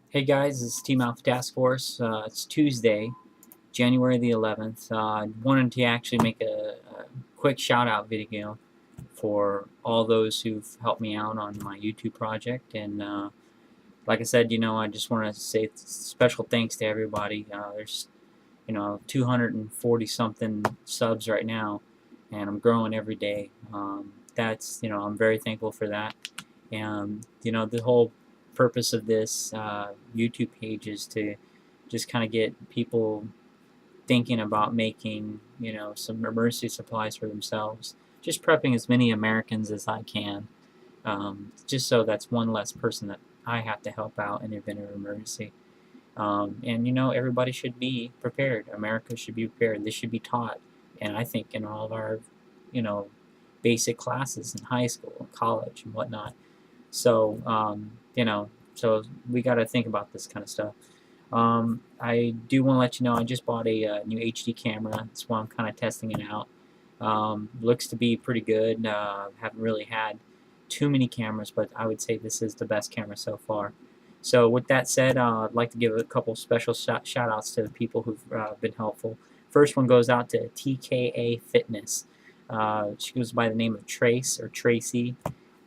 Hey guys, this is Team Alpha Task Force. It's Tuesday, January the 11th. I wanted to actually make a quick shout out video for all those who've helped me out on my YouTube project. And like I said, I just want to say special thanks to everybody. There's 240 something subs right now, and I'm growing every day. I'm very thankful for that. And the whole purpose of this YouTube page is to just kind of get people thinking about making some emergency supplies for themselves. Just prepping as many Americans as I can, just so that's one less person that I have to help out in the event of an emergency. And everybody should be prepared. America should be prepared. This should be taught, and I think in all of our you know basic classes in high school and college and whatnot. So so we got to think about this kind of stuff. I do want to let you know I just bought a new HD camera. That's why I'm kind of testing it out. Looks to be pretty good. Haven't really had too many cameras, but I would say this is the best camera so far. So with that said, I'd like to give a couple special shout-outs to the people who've been helpful. First one goes out to TKAFitness. She goes by the name of Trace or Tracy.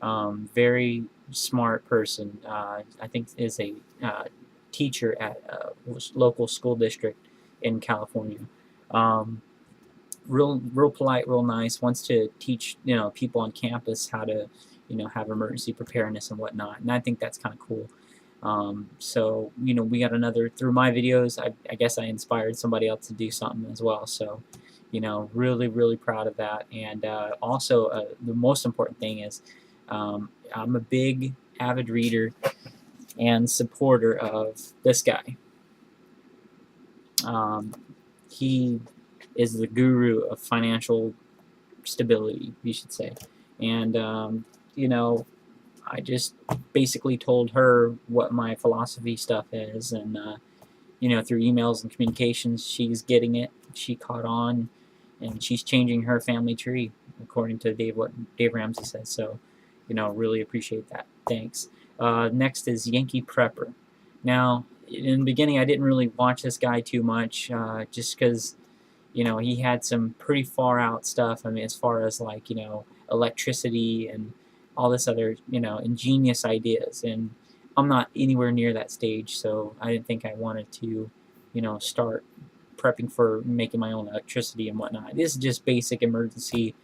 Very smart person. I think is a teacher at a local school district in California. Real polite, real nice. Wants to teach people on campus how to have emergency preparedness and whatnot. And I think that's kind of cool. So we got another through my videos. I guess I inspired somebody else to do something as well. So really proud of that. And also the most important thing is I'm a big avid reader and supporter of this guy. He is the guru of financial stability, you should say. And I just basically told her what my philosophy stuff is, and through emails and communications, she's getting it. She caught on, and she's changing her family tree according to what Dave Ramsey says. So, really appreciate that. Thanks. Next is YankeePrepper. Now, in the beginning, I didn't really watch this guy too much, just because he had some pretty far out stuff. I mean, as far as like electricity and all this other ingenious ideas, and I'm not anywhere near that stage, so I didn't think I wanted to start prepping for making my own electricity and whatnot. This is just basic emergency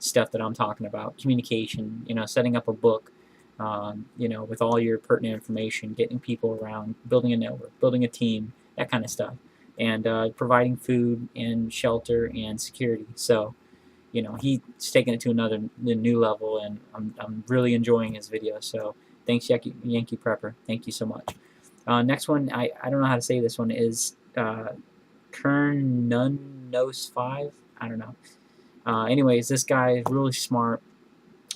stuff that I'm talking about. Communication, setting up a book, with all your pertinent information, getting people around, building a network, building a team, that kind of stuff, and providing food and shelter and security. So he's taking it to the new level, and I'm really enjoying his video. So thanks, YankeePrepper. Thank you so much. Next one, I don't know how to say this one, is Kernunnos5. I don't know. Anyways, this guy is really smart,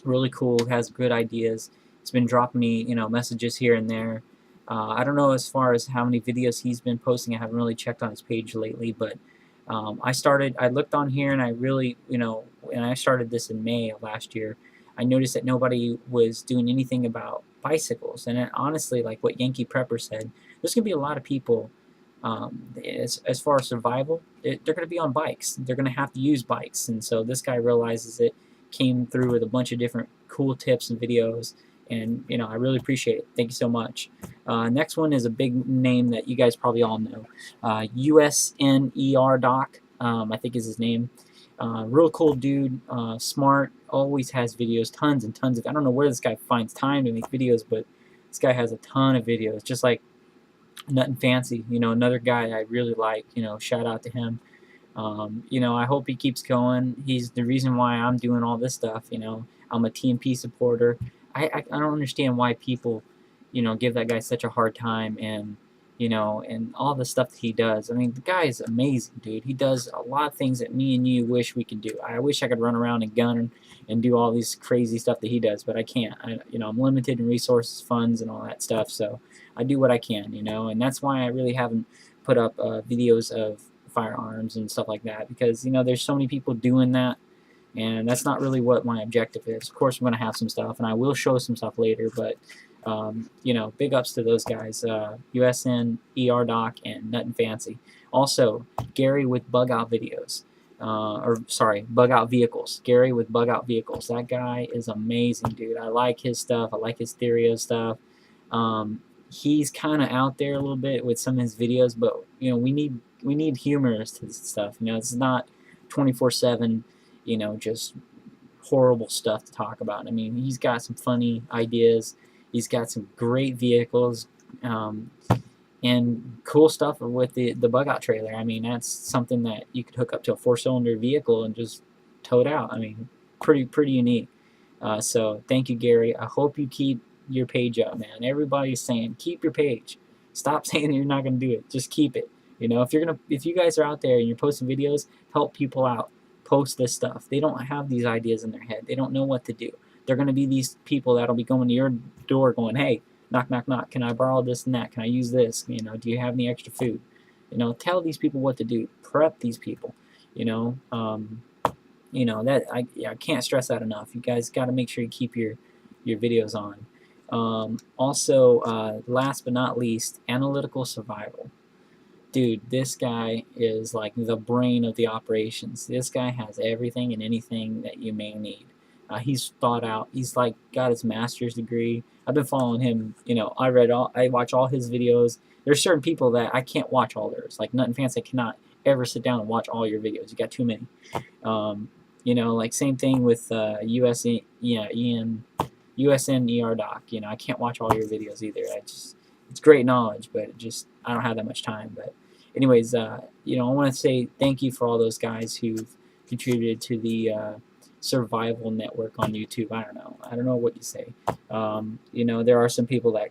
really cool, has good ideas. He's been dropping me messages here and there. I don't know as far as how many videos he's been posting. I haven't really checked on his page lately, but I looked on here, and I really, and I started this in May of last year. I noticed that nobody was doing anything about bicycles, and honestly, like what YankeePrepper said, there's going to be a lot of people, as far as survival, they're going to be on bikes. They're going to have to use bikes, and so this guy realizes it, came through with a bunch of different cool tips and videos, and I really appreciate it. Thank you so much. Next one is a big name that you guys probably all know. usnerdoc, I think is his name. Real cool dude, smart, always has videos, tons and tons of. I don't know where this guy finds time to make videos, but this guy has a ton of videos, just like Nutnfancy, another guy I really like. Shout out to him. I hope he keeps going. He's the reason why I'm doing all this stuff. I'm a TMP supporter. I don't understand why people, give that guy such a hard time, and and all the stuff that he does. I mean, the guy is amazing, dude. He does a lot of things that me and you wish we could do. I wish I could run around and gun and do all these crazy stuff that he does, but I can't. I'm limited in resources, funds, and all that stuff, so I do what I can, and that's why I really haven't put up videos of firearms and stuff like that, because there's so many people doing that, and that's not really what my objective is. Of course, I'm going to have some stuff, and I will show some stuff later, but You know, big ups to those guys, usnerdoc and Nutnfancy. Also, Gary with BugOutVideo. Or sorry, BugOutVehicles. Gary with BugOutVehicles. That guy is amazing, dude. I like his stuff. I like his Theorio stuff. He's kind of out there a little bit with some of his videos, but you know, we need humorous to this stuff. You know, it's not 24/7. You know, just horrible stuff to talk about. I mean, he's got some funny ideas. He's got some great vehicles. And cool stuff with the bug out trailer. I mean, that's something that you could hook up to a 4-cylinder vehicle and just tow it out. I mean, pretty unique. So thank you, Gary. I hope you keep your page up, man. Everybody's saying keep your page. Stop saying you're not gonna do it. Just keep it. You know, if you guys are out there and you're posting videos, help people out. Post this stuff. They don't have these ideas in their head. They don't know what to do. They're gonna be these people that'll be going to your door going, hey, knock, knock, knock. Can I borrow this and that? Can I use this? You know, do you have any extra food? You know, tell these people what to do. Prep these people. You know, that I can't stress that enough. You guys got to make sure you keep your videos on. Also, last but not least, AnalyticalSurvival. Dude, this guy is like the brain of the operations. This guy has everything and anything that you may need. He's thought out. He's like got his master's degree. I've been following him. You know, I watch all his videos. There's certain people that I can't watch all theirs. Like Nutnfancy, I cannot ever sit down and watch all your videos. You got too many. You know, like same thing with USNER doc. You know, I can't watch all your videos either. It's great knowledge, but I don't have that much time. But anyways, you know, I want to say thank you for all those guys who've contributed to the survival network on YouTube. I don't know what you say. You know, there are some people that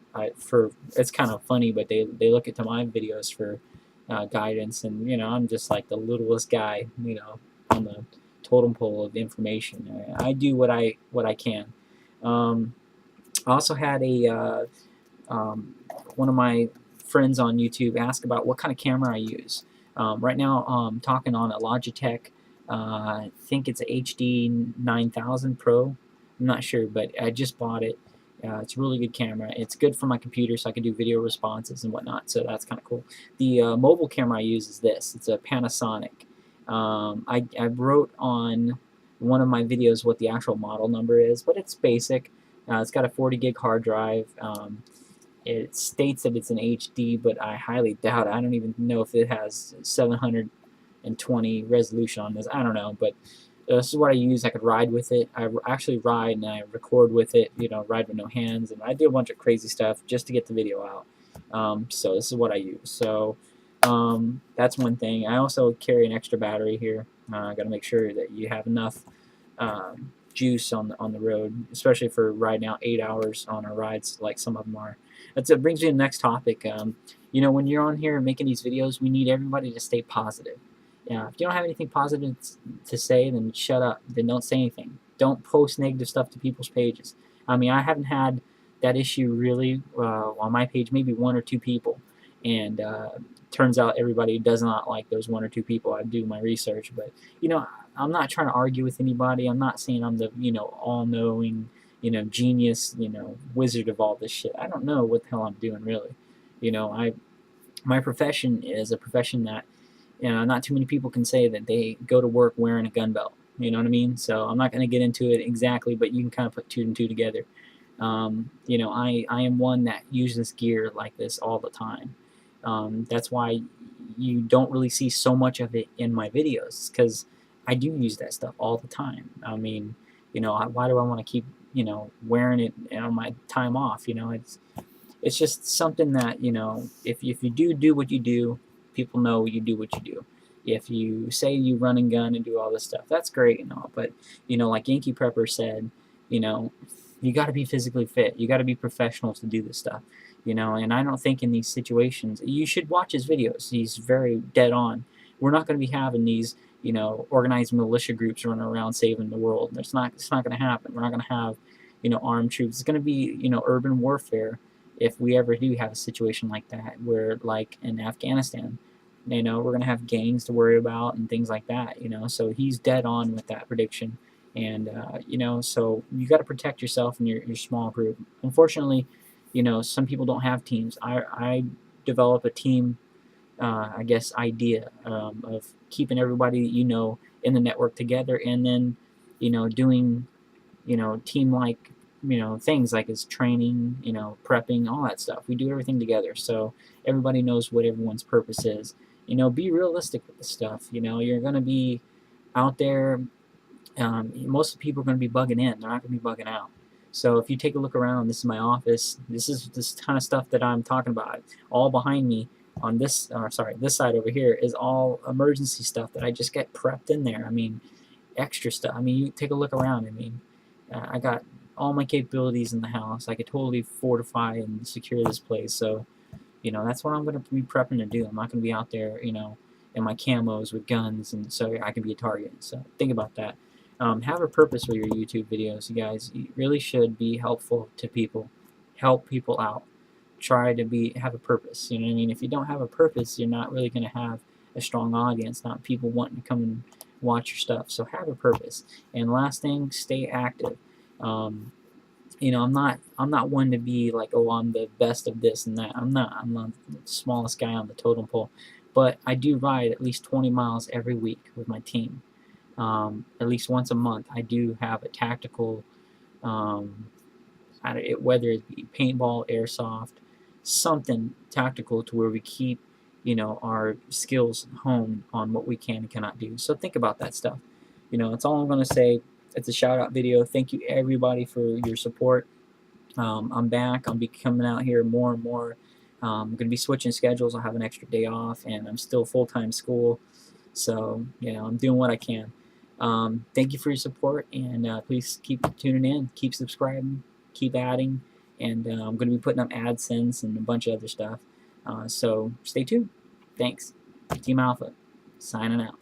it's kind of funny, but they look into my videos for guidance, and you know, I'm just like the littlest guy, you know, on the totem pole of information. I do what I can. I also had one of my friends on YouTube ask about what kind of camera I use. Right now I'm talking on a Logitech. I think it's a HD 9000 Pro. I'm not sure, but I just bought it. It's a really good camera. It's good for my computer, so I can do video responses and whatnot. So that's kind of cool. The mobile camera I use is this. It's a Panasonic. I wrote on one of my videos what the actual model number is, but it's basic. It's got a 40 gig hard drive. It states that it's an HD, but I highly doubt it. I don't even know if it has 720 resolution on this. I don't know, but this is what I use. I could ride with it. I actually ride and I record with it, you know, ride with no hands, and I do a bunch of crazy stuff just to get the video out. So this is what I use. So that's one thing. I also carry an extra battery here. I got to make sure that you have enough juice on the road, especially for riding out 8 hours on our rides like some of them are. It brings me to the next topic. You know, when you're on here making these videos, we need everybody to stay positive. Yeah, if you don't have anything positive to say, then shut up. Then don't say anything. Don't post negative stuff to people's pages. I mean, I haven't had that issue really on my page, maybe 1 or 2 people. And turns out everybody does not like those 1 or 2 people. I do my research, but you know, I'm not trying to argue with anybody. I'm not saying I'm the, you know, all-knowing, you know, genius, you know, wizard of all this shit. I don't know what the hell I'm doing really. You know, my profession is a profession that, you know, not too many people can say that they go to work wearing a gun belt. You know what I mean? So I'm not going to get into it exactly, but you can kind of put 2 and 2 together. You know, I am one that uses gear like this all the time. That's why you don't really see so much of it in my videos, because I do use that stuff all the time. I mean, you know, why do I want to keep, you know, wearing it on my time off? You know, it's just something that, you know, if you do what you do, people know you do what you do. If you say you run and gun and do all this stuff, that's great and all, but you know, like YankeePrepper said, you know, you got to be physically fit. You got to be professional to do this stuff. You know, and I don't think in these situations, you should watch his videos. He's very dead on. We're not going to be having these, you know, organized militia groups running around saving the world. It's not going to happen. We're not going to have, you know, armed troops. It's going to be, you know, urban warfare if we ever do have a situation like that, where like in Afghanistan, you know, we're going to have gangs to worry about and things like that, you know. So he's dead on with that prediction. And, you know, so you got to protect yourself and your small group. Unfortunately, you know, some people don't have teams. I develop a team, I guess, idea of keeping everybody that you know in the network together, and then, you know, doing, you know, team-like, you know, things like it's training, you know, prepping, all that stuff. We do everything together, so everybody knows what everyone's purpose is. You know, be realistic with the stuff. You know, you're going to be out there. Most of the people are going to be bugging in. They're not going to be bugging out. So if you take a look around, this is my office. This is this kind of stuff that I'm talking about. All behind me on this, sorry, this side over here is all emergency stuff that I just get prepped in there. I mean, extra stuff. I mean, you take a look around. I mean, I got all my capabilities in the house. I could totally fortify and secure this place. So, you know, that's what I'm going to be prepping to do. I'm not going to be out there, you know, in my camos with guns, and so I can be a target. So think about that. Have a purpose with your YouTube videos, you guys. You really should be helpful to people. Help people out. Try to have a purpose. You know what I mean? If you don't have a purpose, you're not really going to have a strong audience, not people wanting to come and watch your stuff. So have a purpose. And last thing, stay active. You know, I'm not one to be like, oh, I'm the best of this and that. I'm not. I'm the smallest guy on the totem pole. But I do ride at least 20 miles every week with my team. At least once a month, I do have a tactical, whether it be paintball, airsoft, something tactical to where we keep, you know, our skills honed on what we can and cannot do. So think about that stuff. You know, that's all I'm going to say. It's a shout out video. Thank you everybody for your support. I'm back. I'll be coming out here more and more. I'm going to be switching schedules. I'll have an extra day off, and I'm still full-time school. So, you know, I'm doing what I can. Thank you for your support, and please keep tuning in, keep subscribing, keep adding, and I'm going to be putting up AdSense and a bunch of other stuff. So stay tuned. Thanks. Team Alpha, signing out.